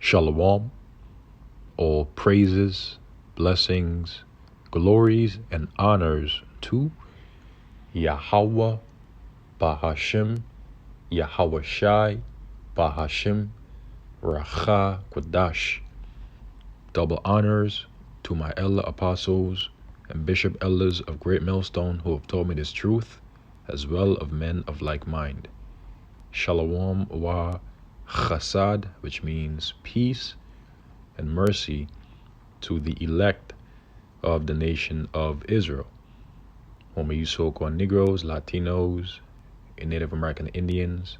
Shalom, all praises, blessings, glories, and honors to Yahweh Bahashim, Yahweh Shai, Bahashim, Racha Kwadash. Double honors to my elder apostles and bishop elders of Great Millstone who have told me this truth, as well of men of like mind. Shalom wa chasad, which means peace and mercy to the elect of the nation of Israel. When we spoke on Negroes, Latinos, and Native American Indians,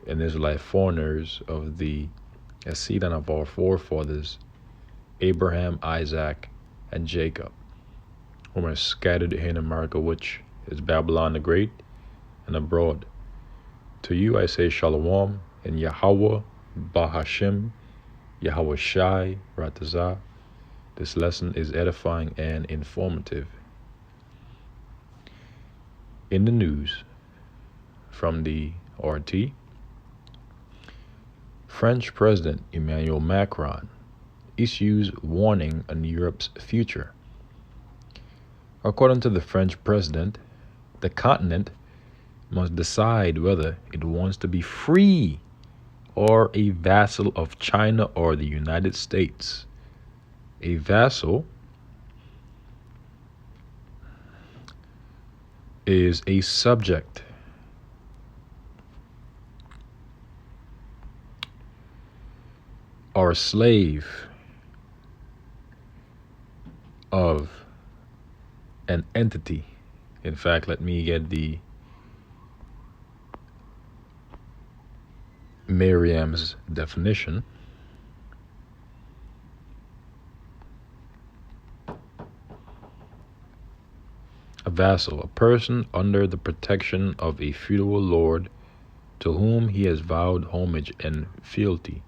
and Israelite foreigners of the seed of our forefathers, Abraham, Isaac, and Jacob, whom are scattered here in America, which is Babylon the Great, and abroad. To you I say Shalom, and Yahweh, Bahashim, Yahweh Shai, Ratazah. This lesson is edifying and informative. In the news from the RT, French President Emmanuel Macron issues warning on Europe's future. According to the French president, the continent must decide whether it wants to be free or a vassal of China or the United States. A vassal is a subject or a slave of an entity. In fact, let me get the Merriam's definition. A vassal, a person under the protection of a feudal lord to whom he has vowed homage and fealty.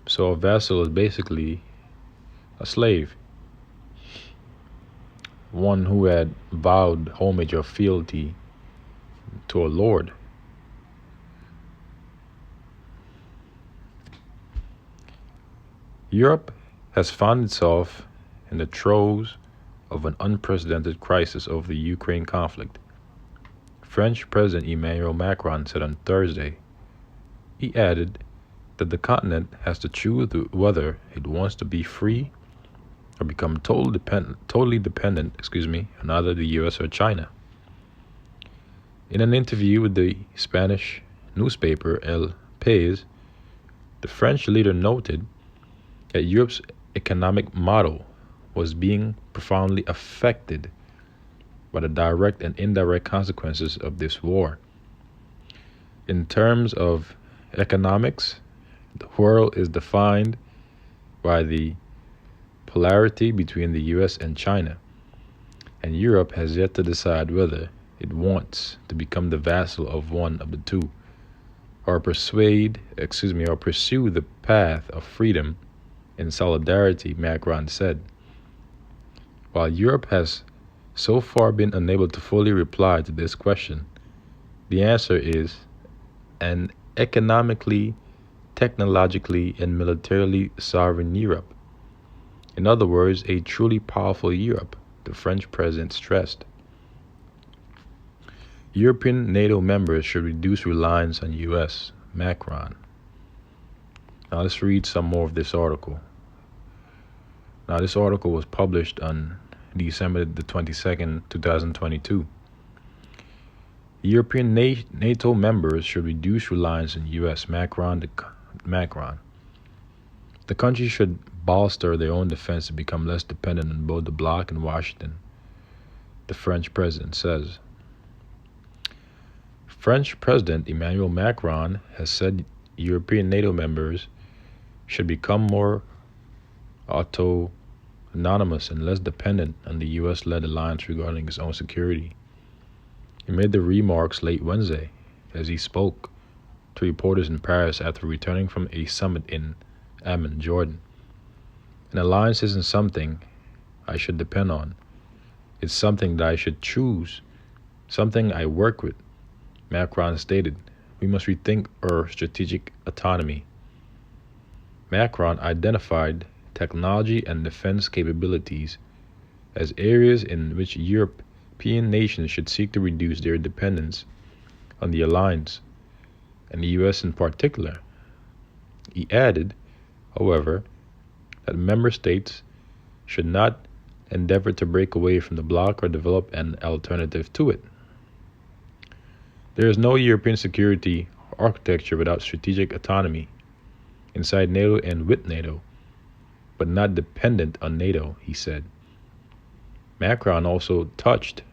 So a vassal is basically a slave, one who had vowed homage or fealty to a lord. Europe has found itself in the throes of an unprecedented crisis over the Ukraine conflict. French President Emmanuel Macron said on Thursday. He added that the continent has to choose whether it wants to be free or become totally dependent on either the U.S. or China. In an interview with the Spanish newspaper El País, the French leader noted that Europe's economic model was being profoundly affected by the direct and indirect consequences of this war. In terms of economics, the world is defined by the polarity between the U.S. and China, and Europe has yet to decide whether it wants to become the vassal of one of the two, or pursue the path of freedom and solidarity, Macron said. While Europe has so far been unable to fully reply to this question, the answer is an economically, technologically, and militarily sovereign Europe. In other words, a truly powerful Europe, the French president stressed. European NATO members should reduce reliance on U.S. Macron. Now let's read some more of this article. Now this article was published on December the 22nd, 2022. European NATO members should reduce reliance on U.S. Macron. The country should bolster their own defense to become less dependent on both the bloc and Washington, the French president says. French President Emmanuel Macron has said European NATO members should become more autonomous and less dependent on the U.S.-led alliance regarding its own security. He made the remarks late Wednesday as he spoke to reporters in Paris after returning from a summit in Amman, Jordan. An alliance isn't something I should depend on. It's something that I should choose, something I work with, Macron stated. We must rethink our strategic autonomy. Macron identified technology and defense capabilities as areas in which European nations should seek to reduce their dependence on the alliance, and the US in particular. He added, however, that member states should not endeavor to break away from the bloc or develop an alternative to it. There is no European security architecture without strategic autonomy inside NATO and with NATO, but not dependent on NATO, he said. Macron also touched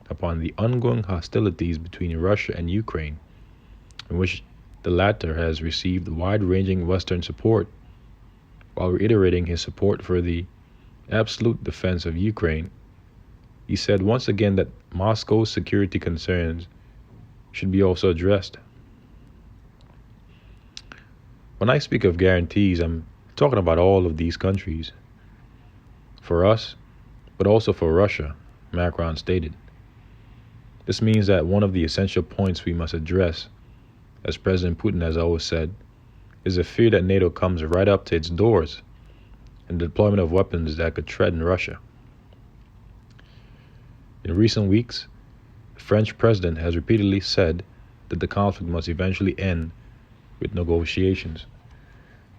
upon the ongoing hostilities between Russia and Ukraine, in which the latter has received wide ranging Western support, while reiterating his support for the absolute defense of Ukraine. He said once again that Moscow's security concerns should be also addressed. When I speak of guarantees, I'm talking about all of these countries. For us, but also for Russia, Macron stated. This means that one of the essential points we must address, as President Putin has always said, is the fear that NATO comes right up to its doors and the deployment of weapons that could threaten Russia. In recent weeks, the French president has repeatedly said that the conflict must eventually end with negotiations,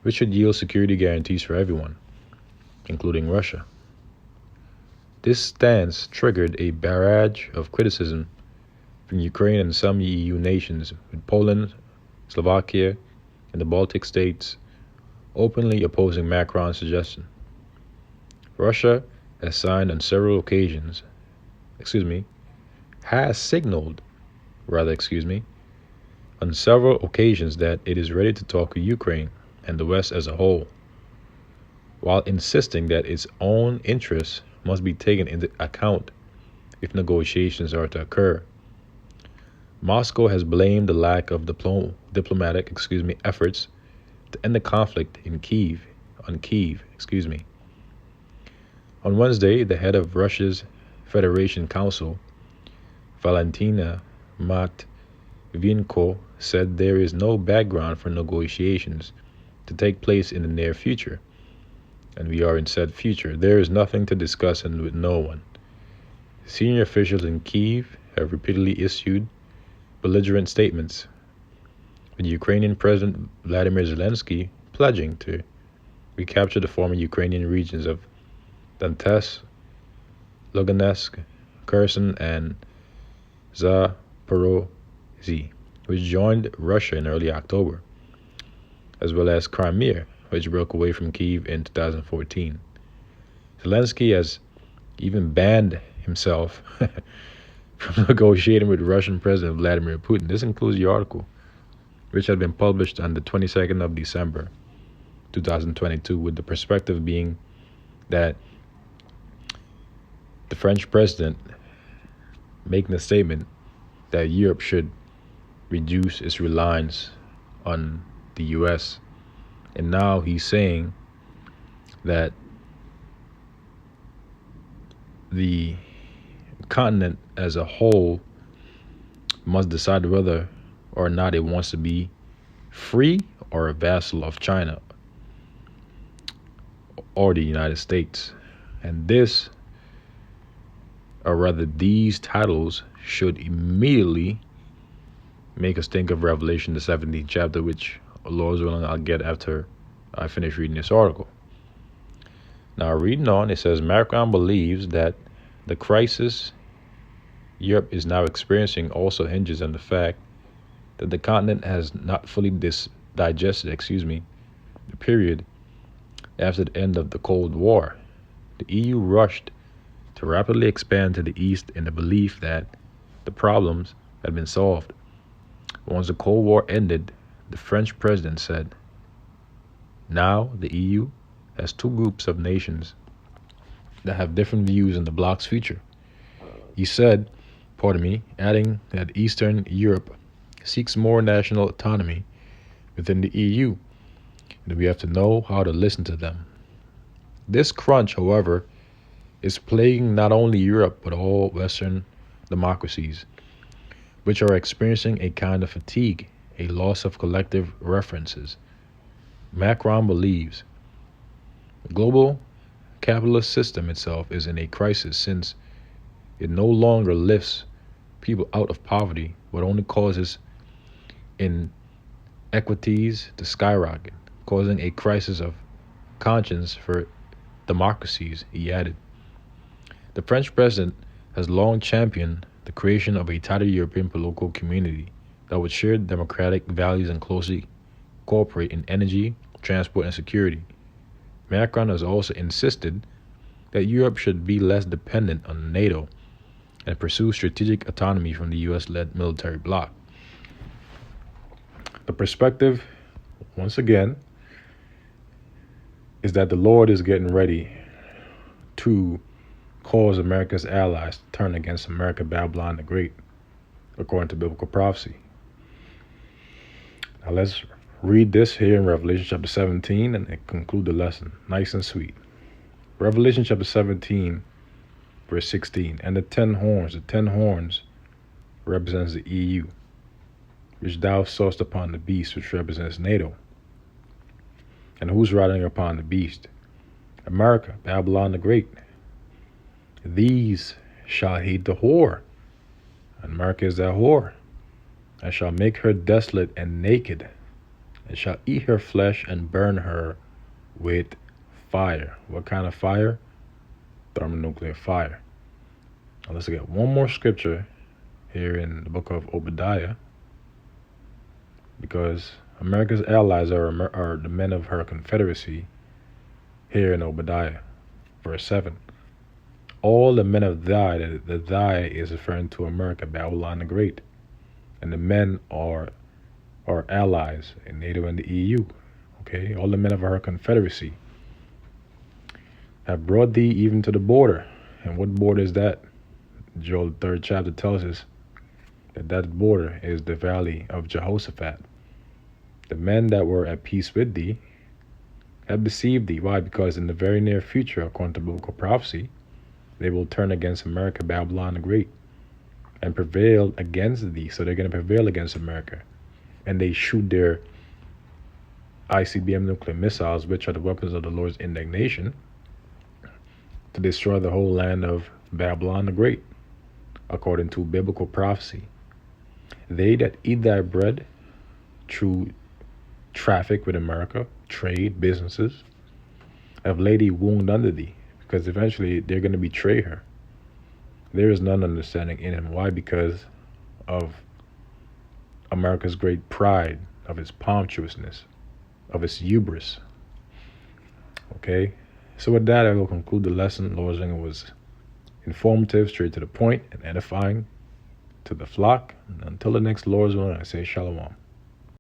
which should yield security guarantees for everyone, including Russia. This stance triggered a barrage of criticism from Ukraine and some EU nations, with Poland, Slovakia, and the Baltic states openly opposing Macron's suggestion. Russia has signed on several occasions, has signaled, on several occasions that it is ready to talk to Ukraine and the West as a whole, while insisting that its own interests must be taken into account if negotiations are to occur. Moscow has blamed the lack of diplomatic efforts to end the conflict on Kiev. On Wednesday, the head of Russia's Federation Council, Valentina Matvinenko, said there is no background for negotiations to take place in the near future, and we are in said future. There is nothing to discuss and with no one. Senior officials in Kiev have repeatedly issued belligerent statements, with Ukrainian President Vladimir Zelensky pledging to recapture the former Ukrainian regions of Donetsk, Lugansk, Kherson, and Zaporozhye, which joined Russia in early October, as well as Crimea, which broke away from Kyiv in 2014. Zelensky has even banned himself from negotiating with Russian President Vladimir Putin. This includes the article, which had been published on the 22nd of December 2022, with the perspective being that the French president making a statement that Europe should reduce its reliance on the US. And now he's saying that the continent as a whole must decide whether or not it wants to be free or a vassal of China or the United States. And this, or rather these titles, should immediately make us think of Revelation, the 17th chapter, which, Lord's willing, I'll get after I finish reading this article. Now, reading on, it says, Macron believes that the crisis Europe is now experiencing also hinges on the fact that the continent has not fully digested the period after the end of the Cold War. The EU rushed to rapidly expand to the east in the belief that the problems had been solved. Once the Cold War ended, the French president said, now the EU has two groups of nations that have different views on the bloc's future. He said, adding that Eastern Europe seeks more national autonomy within the EU, and we have to know how to listen to them. This crunch, however, is plaguing not only Europe but all Western democracies, which are experiencing a kind of fatigue, a loss of collective references. Macron believes the global capitalist system itself is in a crisis since it no longer lifts people out of poverty, but only causes inequities to skyrocket, causing a crisis of conscience for democracies, he added. The French president has long championed the creation of a tighter European political community that would share democratic values and closely cooperate in energy, transport, and security. Macron has also insisted that Europe should be less dependent on NATO and pursue strategic autonomy from the US led military bloc. The perspective, once again, is that the Lord is getting ready to cause America's allies to turn against America, Babylon the Great, according to biblical prophecy. Now let's read this here in Revelation chapter 17 and conclude the lesson, nice and sweet. Revelation chapter 17, verse 16. And the 10 horns represents the EU, which thou sawest upon the beast, which represents NATO. And who's riding upon the beast? America, Babylon the Great. These shall hate the whore, and America is that whore, and shall make her desolate and naked, and shall eat her flesh and burn her with fire. What kind of fire? Thermonuclear fire. Now let's get one more scripture here in the book of Obadiah, because America's allies are the men of her confederacy here in Obadiah, verse 7. All the men of thy, the thy is referring to America, Babylon the Great. And the men are allies in NATO and the EU. Okay, all the men of her confederacy have brought thee even to the border. And what border is that? Joel 3rd chapter tells us that border is the valley of Jehoshaphat. The men that were at peace with thee have deceived thee. Why? Because in the very near future, according to biblical prophecy, they will turn against America, Babylon the Great, and prevail against thee. So they're going to prevail against America. And they shoot their ICBM nuclear missiles, which are the weapons of the Lord's indignation, to destroy the whole land of Babylon the Great, according to biblical prophecy. They that eat thy bread through traffic with America, trade, businesses, have laid a wound under thee, because eventually they're going to betray her. There is none understanding in him. Why? Because of America's great pride, of its pompousness, of its hubris. Okay? So with that, I will conclude the lesson. Lord's willing, it was informative, straight to the point, and edifying to the flock. And until the next Lord's willing, I say shalom.